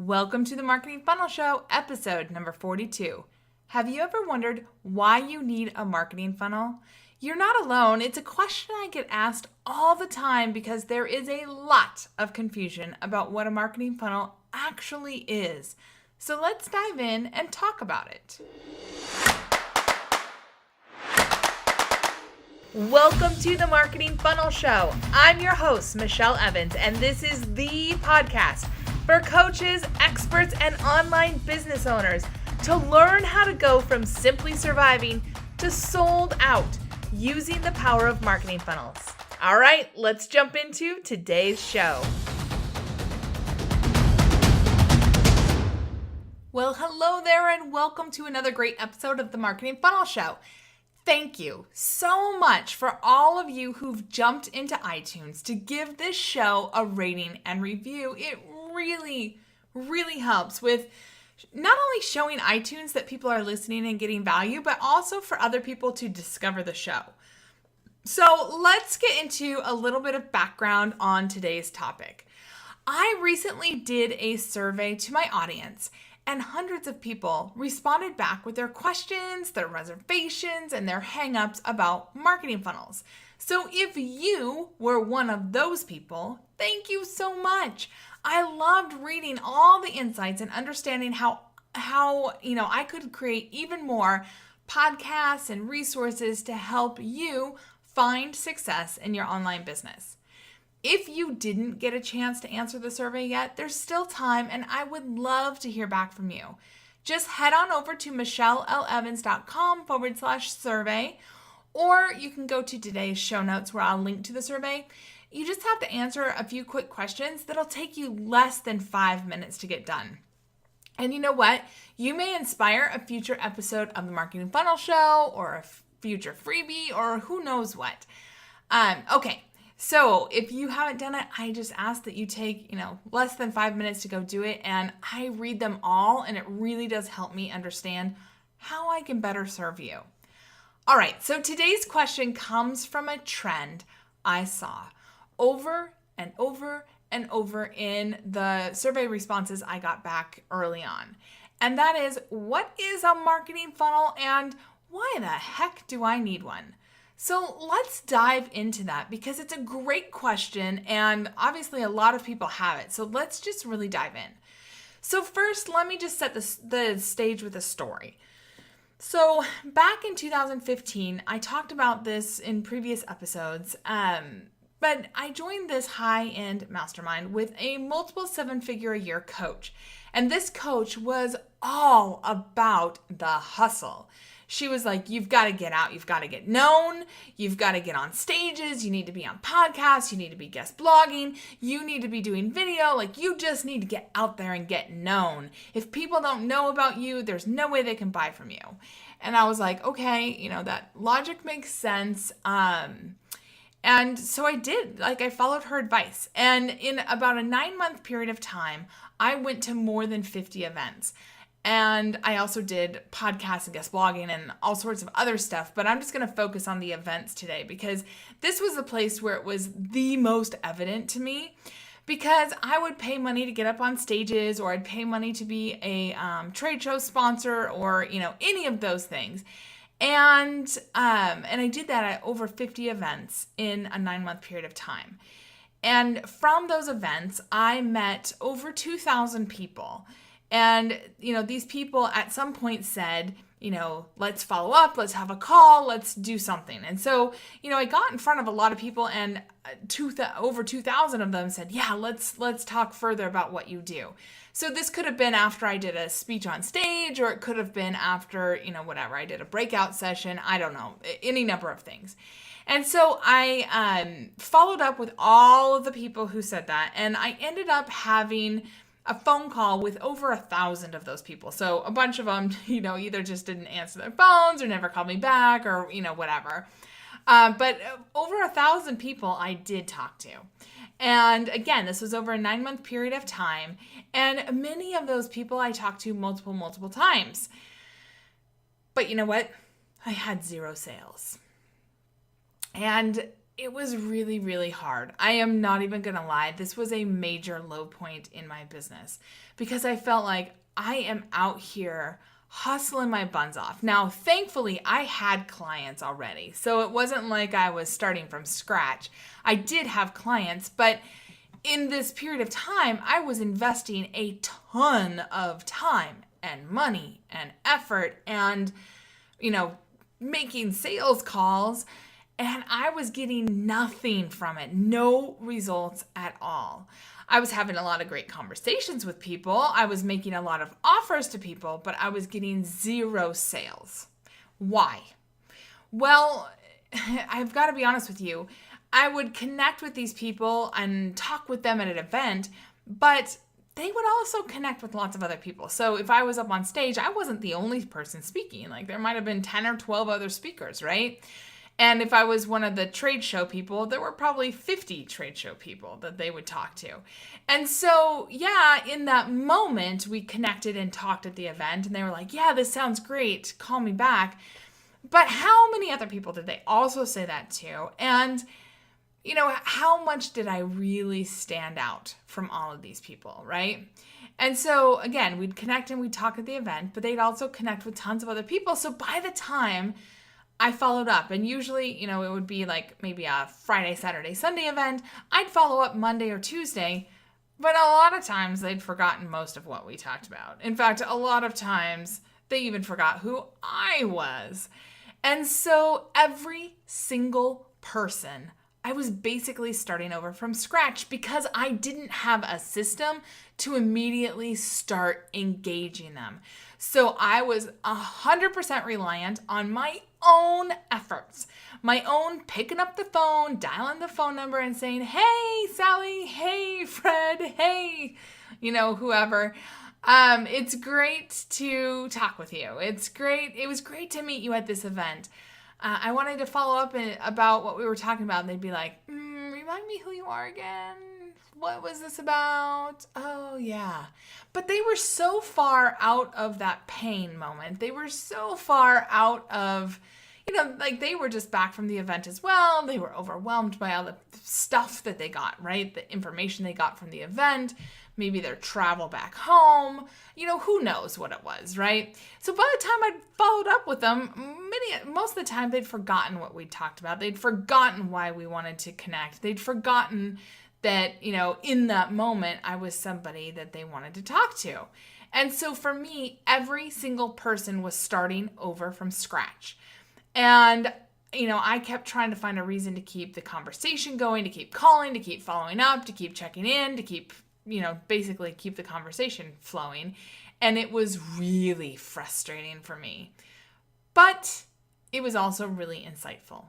Welcome to the Marketing Funnel Show, episode number 42. Have you ever wondered why you need a marketing funnel? You're not alone. It's a question I get asked all the time because there is a lot of confusion about what a marketing funnel actually is. So let's dive in and talk about it. Welcome to the Marketing Funnel Show. I'm your host, Michelle Evans, and this is the podcast for coaches, experts, and online business owners to learn how to go from simply surviving to sold out using the power of marketing funnels. All right, let's jump into today's show. Well, hello there, and welcome to another great episode of the Marketing Funnel Show. Thank you so much for all of you who've jumped into iTunes to give this show a rating and review. It really helps with not only showing iTunes that people are listening and getting value, but also for other people to discover the show. So let's get into a little bit of background on today's topic. I recently did a survey to my audience, and hundreds of people responded back with their questions, their reservations, and their hangups about marketing funnels. So if you were one of those people, thank you so much. I loved reading all the insights and understanding how I could create even more podcasts and resources to help you find success in your online business. If you didn't get a chance to answer the survey yet, there's still time, and I would love to hear back from you. Just head on over to michellelevans.com/survey, or you can go to today's show notes where I'll link to the survey. You just have to answer a few quick questions that'll take you less than 5 minutes to get done. And you know what? You may inspire a future episode of the Marketing Funnel Show or a future freebie or who knows what. Okay. So if you haven't done it, I just ask that you take, less than 5 minutes to go do it. And I read them all, and it really does help me understand how I can better serve you. All right. So today's question comes from a trend I saw over and over and over in the survey responses I got back early on. And that is, what is a marketing funnel and why the heck do I need one? So let's dive into that because it's a great question and obviously a lot of people have it. So let's just really dive in. So first, let me just set the stage with a story. So back in 2015, I talked about this in previous episodes, but I joined this high-end mastermind with a multiple seven-figure-a-year coach. And this coach was all about the hustle. She was like, you've got to get out, you've got to get known, you've got to get on stages, you need to be on podcasts, you need to be guest blogging, you need to be doing video, like you just need to get out there and get known. If people don't know about you, there's no way they can buy from you. And I was like, okay, that logic makes sense. And so I did, I followed her advice. And in about a 9-month period of time, I went to more than 50 events. And I also did podcasts and guest blogging and all sorts of other stuff. But I'm just going to focus on the events today because this was the place where it was the most evident to me. Because I would pay money to get up on stages, or I'd pay money to be a trade show sponsor, or, any of those things. And I did that at over 50 events in a 9-month period of time. And from those events, I met over 2,000 people. And, these people at some point said, let's follow up, let's have a call, let's do something. And so, I got in front of a lot of people, and over 2,000 of them said, yeah, let's talk further about what you do. So this could have been after I did a speech on stage, or it could have been after, whatever, I did a breakout session, I don't know, any number of things. And so I followed up with all of the people who said that, and I ended up having a phone call with over 1,000 of those people. So a bunch of them, either just didn't answer their phones or never called me back or, whatever. But over 1,000 people I did talk to. And again, this was over a 9-month period of time. And many of those people I talked to multiple times. But you know what? I had 0 sales. And it was really, really hard. I am not even going to lie. This was a major low point in my business because I felt like I am out here hustling my buns off. Now, thankfully, I had clients already. So it wasn't like I was starting from scratch. I did have clients, but in this period of time, I was investing a ton of time and money and effort and, making sales calls. And I was getting nothing from it, no results at all. I was having a lot of great conversations with people. I was making a lot of offers to people, but I was getting zero sales. Why? Well, I've got to be honest with you. I would connect with these people and talk with them at an event, but they would also connect with lots of other people. So if I was up on stage, I wasn't the only person speaking. Like there might have been 10 or 12 other speakers, right? And if I was one of the trade show people, there were probably 50 trade show people that they would talk to. And so, yeah, in that moment, we connected and talked at the event. And they were like, yeah, this sounds great. Call me back. But how many other people did they also say that to? And, how much did I really stand out from all of these people, right? And so, again, we'd connect and we'd talk at the event, but they'd also connect with tons of other people. So by the time I followed up, and usually, it would be like maybe a Friday, Saturday, Sunday event. I'd follow up Monday or Tuesday, but a lot of times they'd forgotten most of what we talked about. In fact, a lot of times they even forgot who I was. And so every single person, I was basically starting over from scratch because I didn't have a system to immediately start engaging them. So I was 100% reliant on my own efforts, my own picking up the phone, dialing the phone number and saying, hey, Sally, hey, Fred, hey, whoever. It's great to talk with you. It's great. It was great to meet you at this event. I wanted to follow up about what we were talking about. And they'd be like, remind me who you are again. What was this about? Oh, yeah. But they were so far out of that pain moment. They were so far out of, they were just back from the event as well. They were overwhelmed by all the stuff that they got, right? The information they got from the event, maybe their travel back home, who knows what it was, right? So by the time I'd followed up with them, most of the time they'd forgotten what we talked about. They'd forgotten why we wanted to connect. They'd forgotten that, in that moment, I was somebody that they wanted to talk to. And so for me, every single person was starting over from scratch. And, I kept trying to find a reason to keep the conversation going, to keep calling, to keep following up, to keep checking in, to keep, basically keep the conversation flowing. And it was really frustrating for me. But it was also really insightful.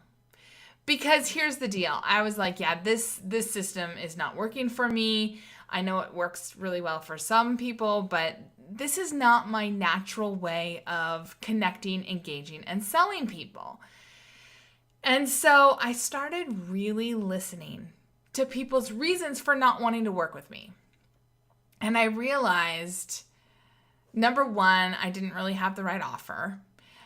Because here's the deal. I was like, yeah, this system is not working for me. I know it works really well for some people, but this is not my natural way of connecting, engaging, and selling people. And so I started really listening to people's reasons for not wanting to work with me. And I realized, number one, I didn't really have the right offer.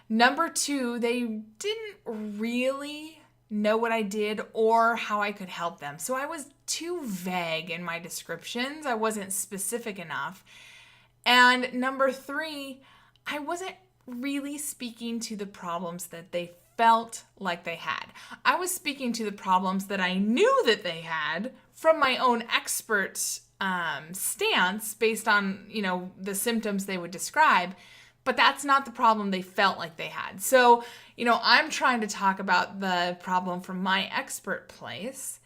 Number two, they didn't really know what I did or how I could help them. So I was too vague in my descriptions. I wasn't specific enough. And number three, I wasn't really speaking to the problems that they felt like they had. I was speaking to the problems that I knew that they had from my own expert stance based on, the symptoms they would describe. But that's not the problem they felt like they had. So, I'm trying to talk about the problem from my expert place.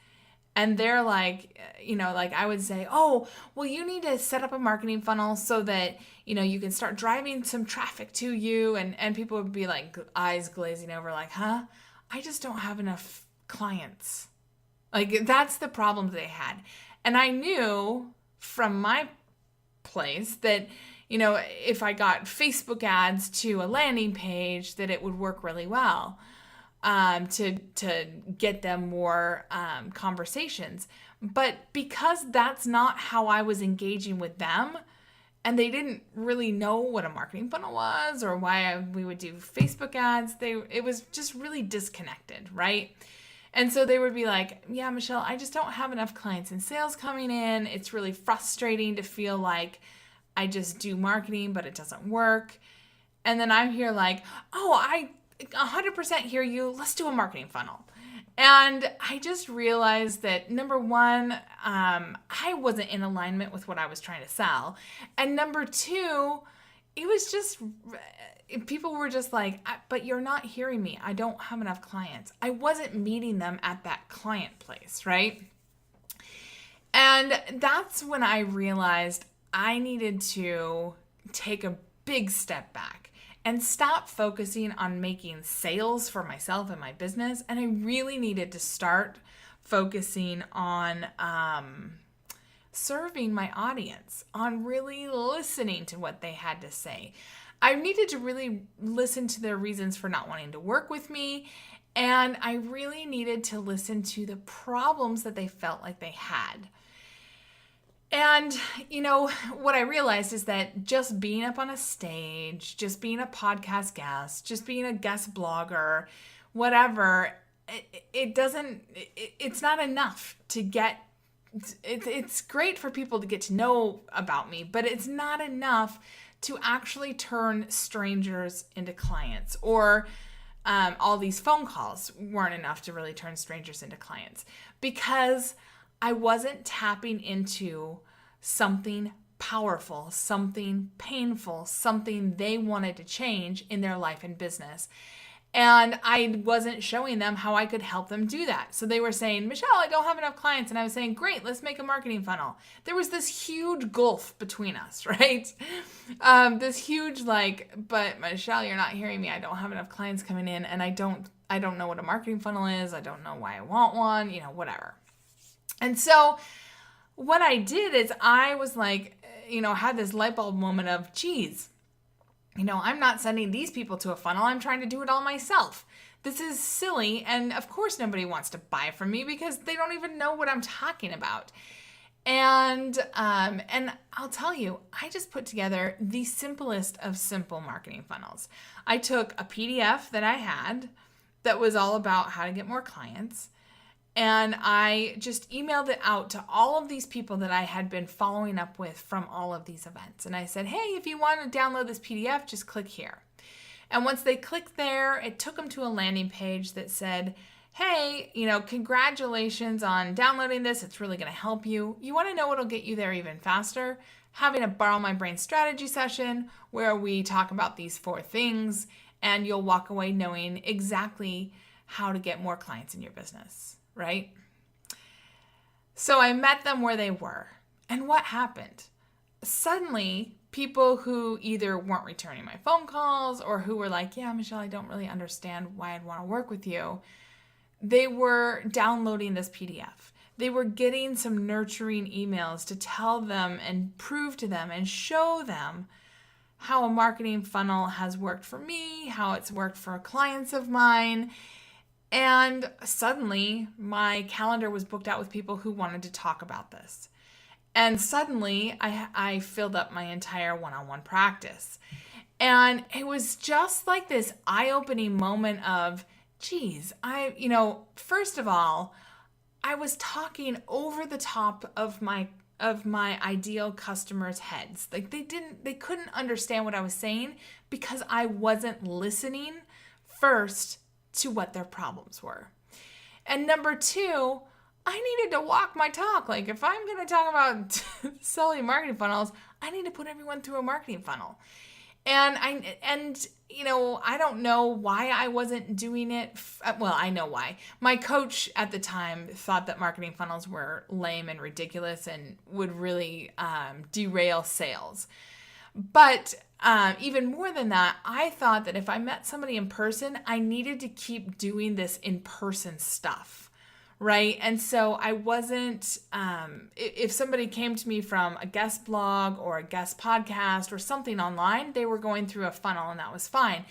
And they're like, I would say, oh, well, you need to set up a marketing funnel so that, you can start driving some traffic to you. And people would be like eyes glazing over like, huh? I just don't have enough clients. Like that's the problem they had. And I knew from my place that, if I got Facebook ads to a landing page, that it would work really well to get them more conversations. But because that's not how I was engaging with them, and they didn't really know what a marketing funnel was or why we would do Facebook ads, it was just really disconnected, right? And so they would be like, yeah, Michelle, I just don't have enough clients and sales coming in. It's really frustrating to feel like I just do marketing, but it doesn't work. And then I'm here like, oh, I 100% hear you. Let's do a marketing funnel. And I just realized that number one, I wasn't in alignment with what I was trying to sell. And number two, it was just, people were just like, but you're not hearing me. I don't have enough clients. I wasn't meeting them at that client place, right? And that's when I realized I needed to take a big step back and stop focusing on making sales for myself and my business. And I really needed to start focusing on serving my audience, on really listening to what they had to say. I needed to really listen to their reasons for not wanting to work with me. And I really needed to listen to the problems that they felt like they had. And, what I realized is that just being up on a stage, just being a podcast guest, just being a guest blogger, whatever, it's not enough to get, it's great for people to get to know about me, but it's not enough to actually turn strangers into clients, or all these phone calls weren't enough to really turn strangers into clients, because I wasn't tapping into something powerful, something painful, something they wanted to change in their life and business. And I wasn't showing them how I could help them do that. So they were saying, Michelle, I don't have enough clients. And I was saying, great, let's make a marketing funnel. There was this huge gulf between us, right? This huge but Michelle, you're not hearing me. I don't have enough clients coming in, and I don't know what a marketing funnel is. I don't know why I want one, whatever. And so what I did is I was like, had this light bulb moment of, geez, I'm not sending these people to a funnel. I'm trying to do it all myself. This is silly. And of course, nobody wants to buy from me because they don't even know what I'm talking about. And I'll tell you, I just put together the simplest of simple marketing funnels. I took a PDF that I had that was all about how to get more clients. And I just emailed it out to all of these people that I had been following up with from all of these events. And I said, hey, if you want to download this PDF, just click here. And once they clicked there, it took them to a landing page that said, hey, congratulations on downloading this. It's really going to help you. You want to know what'll get you there even faster? Having a Borrow My Brain strategy session where we talk about these 4 things, and you'll walk away knowing exactly how to get more clients in your business. Right? So I met them where they were. And what happened? Suddenly, people who either weren't returning my phone calls or who were like, yeah, Michelle, I don't really understand why I'd want to work with you, they were downloading this PDF. They were getting some nurturing emails to tell them and prove to them and show them how a marketing funnel has worked for me, how it's worked for clients of mine. And suddenly my calendar was booked out with people who wanted to talk about this. And suddenly I filled up my entire one-on-one practice. And it was just like this eye-opening moment of, geez, first of all, I was talking over the top of my ideal customers' heads. Like they couldn't understand what I was saying because I wasn't listening first to what their problems were. And number 2, I needed to walk my talk. Like if I'm going to talk about selling marketing funnels, I need to put everyone through a marketing funnel. And I don't know why I wasn't doing it. Well, I know why. My coach at the time thought that marketing funnels were lame and ridiculous and would really derail sales. But even more than that, I thought that if I met somebody in person, I needed to keep doing this in-person stuff, right? And so I wasn't, if somebody came to me from a guest blog or a guest podcast or something online, they were going through a funnel and that was fine.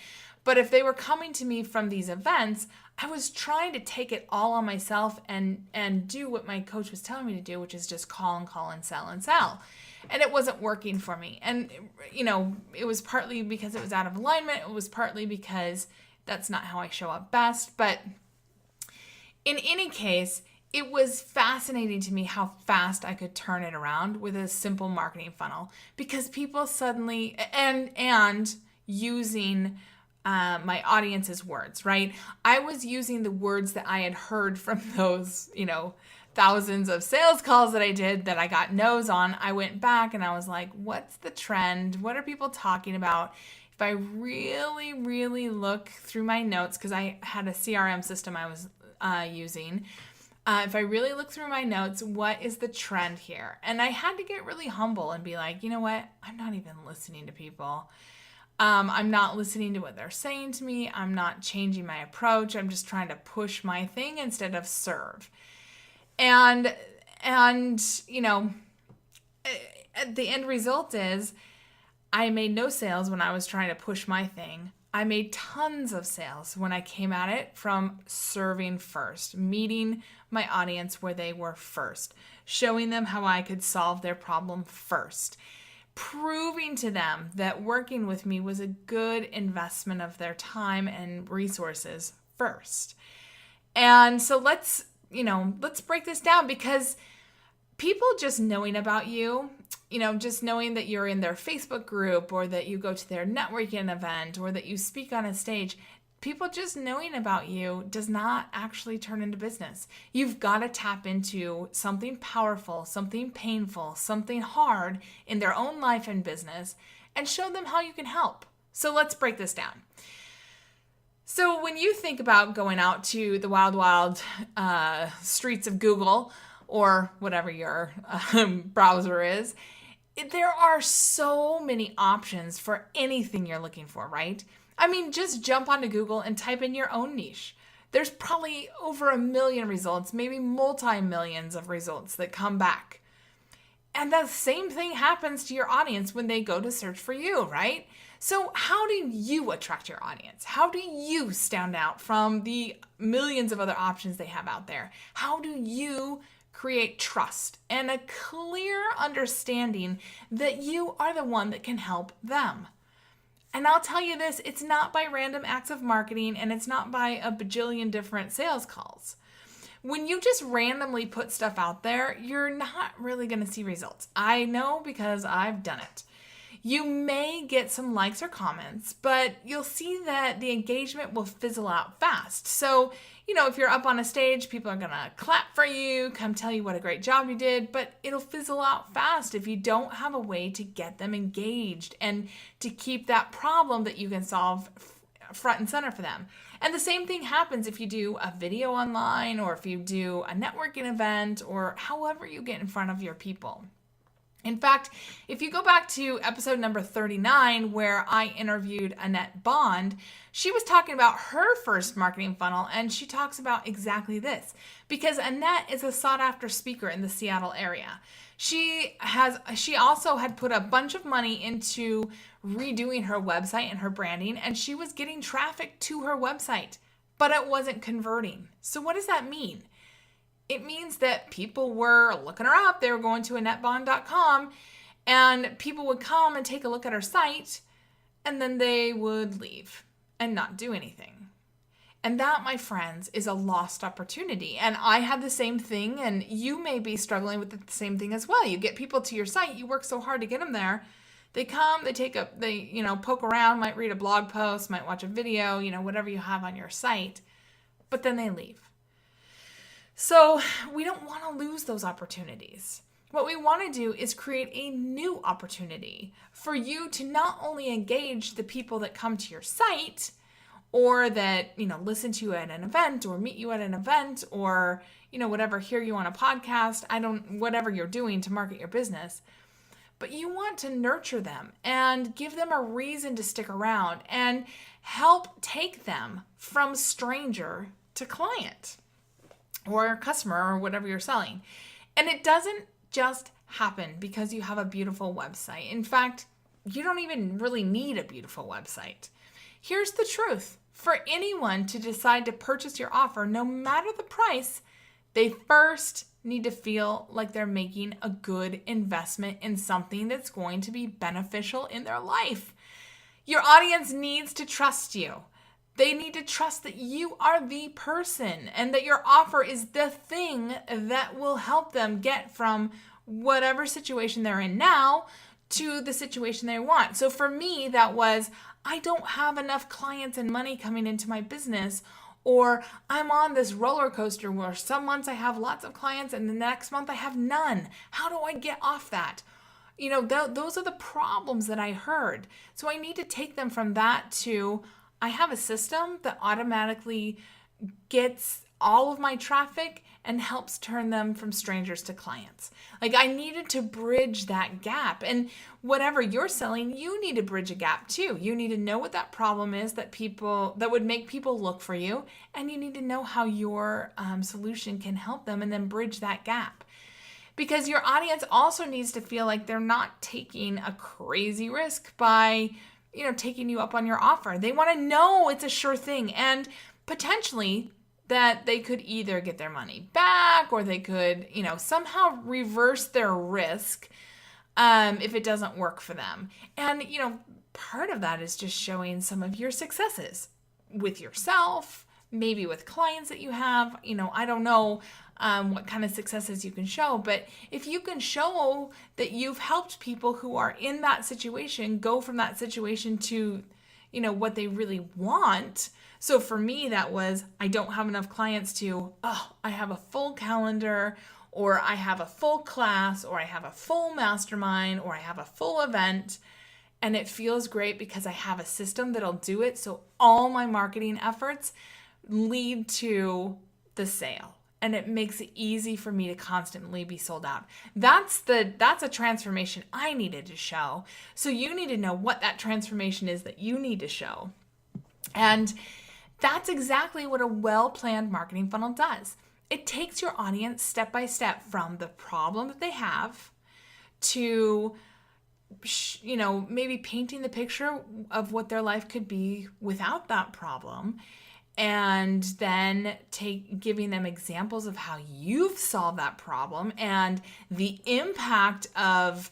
But if they were coming to me from these events, I was trying to take it all on myself and do what my coach was telling me to do, which is just call and sell and sell. And it wasn't working for me. And, it was partly because it was out of alignment. It was partly because that's not how I show up best. But In any case, it was fascinating to me how fast I could turn it around with a simple marketing funnel, because people suddenly, and using my audience's words, right? I was using the words that I had heard from those, thousands of sales calls that I did that I got no's on. I went back and I was like, what's the trend? What are people talking about? If I really, really look through my notes, because I had a CRM system I was using, if I really look through my notes, what is the trend here? And I had to get really humble and be like, you know what? I'm not even listening to people. I'm not listening to what they're saying to me. I'm not changing my approach. I'm just trying to push my thing instead of serve. And the end result is I made no sales when I was trying to push my thing. I made tons of sales when I came at it from serving first, meeting my audience where they were first, showing them how I could solve their problem first, proving to them that working with me was a good investment of their time and resources first. And so let's break this down, because people just knowing about you, just knowing that you're in their Facebook group, or that you go to their networking event, or that you speak on a stage, people just knowing about you does not actually turn into business. You've got to tap into something powerful, something painful, something hard in their own life and business, and show them how you can help. So let's break this down. So when you think about going out to the wild streets of Google, or whatever your browser is, there are so many options for anything you're looking for, right? I mean, just jump onto Google and type in your own niche. There's probably over 1 million results, maybe multi-millions of results that come back. And the same thing happens to your audience when they go to search for you, right? So how do you attract your audience? How do you stand out from the millions of other options they have out there? How do you create trust and a clear understanding that you are the one that can help them? And I'll tell you this, it's not by random acts of marketing, and it's not by a bajillion different sales calls. When you just randomly put stuff out there, you're not really going to see results. I know, because I've done it. You may get some likes or comments, but you'll see that the engagement will fizzle out fast. So, if you're up on a stage, people are going to clap for you, come tell you what a great job you did, but it'll fizzle out fast if you don't have a way to get them engaged and to keep that problem that you can solve front and center for them. And the same thing happens if you do a video online, or if you do a networking event, or however you get in front of your people. In fact, if you go back to episode number 39, where I interviewed Annette Bond, she was talking about her first marketing funnel, and she talks about exactly this, because Annette is a sought-after speaker in the Seattle area. She also had put a bunch of money into redoing her website and her branding, and she was getting traffic to her website, but it wasn't converting. So what does that mean? It means that people were looking her up. They were going to AnnetteBond.com, and people would come and take a look at her site, and then they would leave and not do anything. And that, my friends, is a lost opportunity. And I had the same thing, and you may be struggling with the same thing as well. You get people to your site, you work so hard to get them there. They come, they poke around, might read a blog post, might watch a video, whatever you have on your site, but then they leave. So we don't want to lose those opportunities. What we want to do is create a new opportunity for you to not only engage the people that come to your site, or that, listen to you at an event, or meet you at an event, or, whatever, hear you on a podcast, whatever you're doing to market your business. But you want to nurture them and give them a reason to stick around and help take them from stranger to client, or customer, or whatever you're selling. And it doesn't just happen because you have a beautiful website. In fact, you don't even really need a beautiful website. Here's the truth. For anyone to decide to purchase your offer, no matter the price, they first need to feel like they're making a good investment in something that's going to be beneficial in their life. Your audience needs to trust you. They need to trust that you are the person and that your offer is the thing that will help them get from whatever situation they're in now to the situation they want. So for me, that was, I don't have enough clients and money coming into my business, or I'm on this roller coaster where some months I have lots of clients and the next month I have none. How do I get off that? Those are the problems that I heard. So I need to take them from that to, I have a system that automatically gets all of my traffic and helps turn them from strangers to clients. Like, I needed to bridge that gap. And whatever you're selling, you need to bridge a gap too. You need to know what that problem is that would make people look for you. And you need to know how your solution can help them and then bridge that gap. Because your audience also needs to feel like they're not taking a crazy risk by, taking you up on your offer. They want to know it's a sure thing, and potentially that they could either get their money back, or they could, somehow reverse their risk if it doesn't work for them. And, part of that is just showing some of your successes with yourself, maybe with clients that you have. I don't know what kind of successes you can show, but if you can show that you've helped people who are in that situation go from that situation to, what they really want. So for me, that was, I don't have enough clients to, I have a full calendar, or I have a full class, or I have a full mastermind, or I have a full event. And it feels great because I have a system that'll do it. So all my marketing efforts lead to the sale. And it makes it easy for me to constantly be sold out. That's a transformation I needed to show. So you need to know what that transformation is that you need to show. And that's exactly what a well-planned marketing funnel does. It takes your audience step by step from the problem that they have to, maybe painting the picture of what their life could be without that problem, and then giving them examples of how you've solved that problem and the impact of,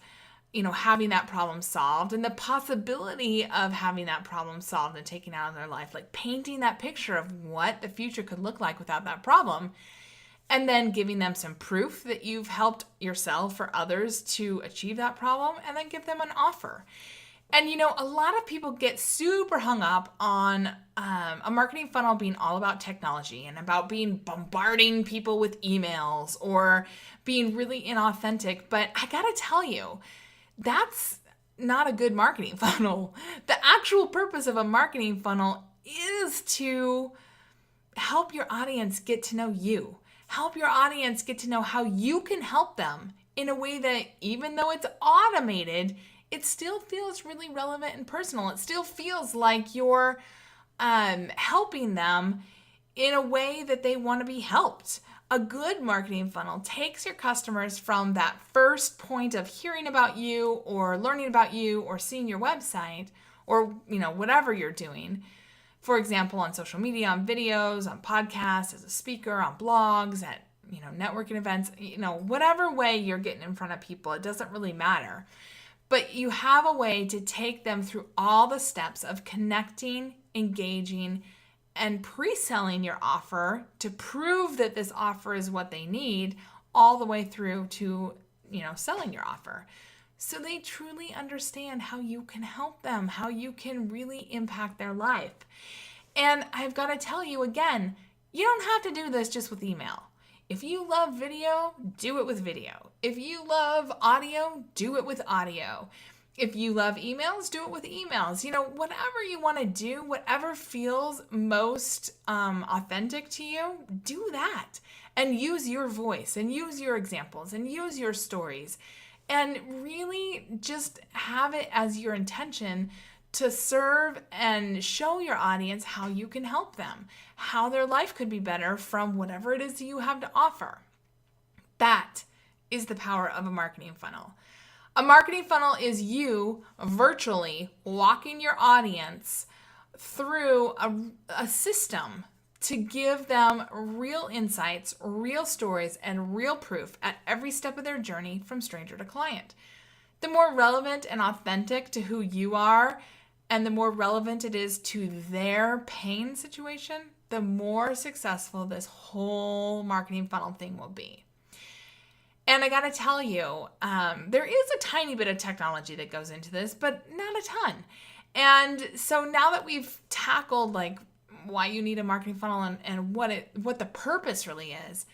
having that problem solved and the possibility of having that problem solved and taken out of their life, like painting that picture of what the future could look like without that problem, and then giving them some proof that you've helped yourself or others to achieve that problem, and then give them an offer. And, a lot of people get super hung up on a marketing funnel being all about technology and about bombarding people with emails or being really inauthentic. But I got to tell you, that's not a good marketing funnel. The actual purpose of a marketing funnel is to help your audience get to know you. Help your audience get to know how you can help them in a way that, even though it's automated, it still feels really relevant and personal. It still feels like you're helping them in a way that they want to be helped. A good marketing funnel takes your customers from that first point of hearing about you or learning about you or seeing your website or, whatever you're doing. For example, on social media, on videos, on podcasts, as a speaker, on blogs, at, networking events, whatever way you're getting in front of people, it doesn't really matter. But you have a way to take them through all the steps of connecting, engaging, and pre-selling your offer to prove that this offer is what they need, all the way through to, selling your offer. So they truly understand how you can help them, how you can really impact their life. And I've got to tell you again, you don't have to do this just with email. If you love video, do it with video. If you love audio, do it with audio. If you love emails, do it with emails. Whatever you want to do, whatever feels most authentic to you, do that. And use your voice and use your examples and use your stories. And really just have it as your intention to serve and show your audience how you can help them, how their life could be better from whatever it is you have to offer. That is the power of a marketing funnel. A marketing funnel is you virtually walking your audience through a system to give them real insights, real stories, and real proof at every step of their journey from stranger to client. The more relevant and authentic to who you are and the more relevant it is to their pain situation, the more successful this whole marketing funnel thing will be. And I gotta tell you, there is a tiny bit of technology that goes into this, but not a ton. And so now that we've tackled like why you need a marketing funnel and what the purpose really is,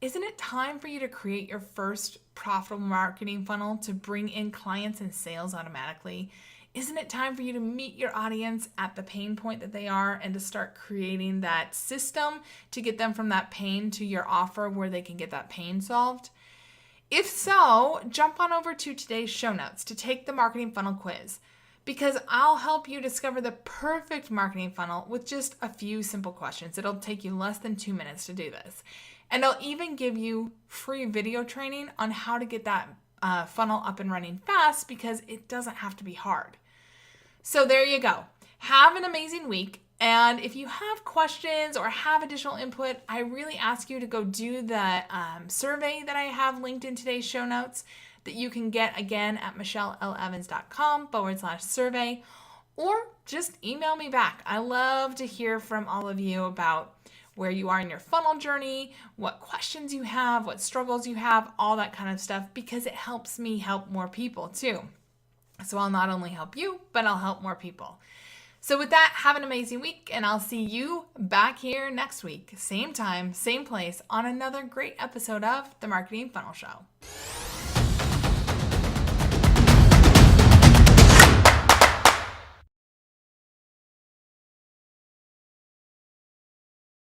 isn't it time for you to create your first profitable marketing funnel to bring in clients and sales automatically? Isn't it time for you to meet your audience at the pain point that they are and to start creating that system to get them from that pain to your offer where they can get that pain solved? If so, jump on over to today's show notes to take the marketing funnel quiz, because I'll help you discover the perfect marketing funnel with just a few simple questions. It'll take you less than 2 minutes to do this. And I'll even give you free video training on how to get that funnel up and running fast, because it doesn't have to be hard. So there you go. Have an amazing week. And if you have questions or have additional input, I really ask you to go do the survey that I have linked in today's show notes that you can get again at michellelevans.com/survey, or just email me back. I love to hear from all of you about where you are in your funnel journey, what questions you have, what struggles you have, all that kind of stuff, because it helps me help more people too. So I'll not only help you, but I'll help more people. So with that, have an amazing week, and I'll see you back here next week, same time, same place, on another great episode of The Marketing Funnel Show.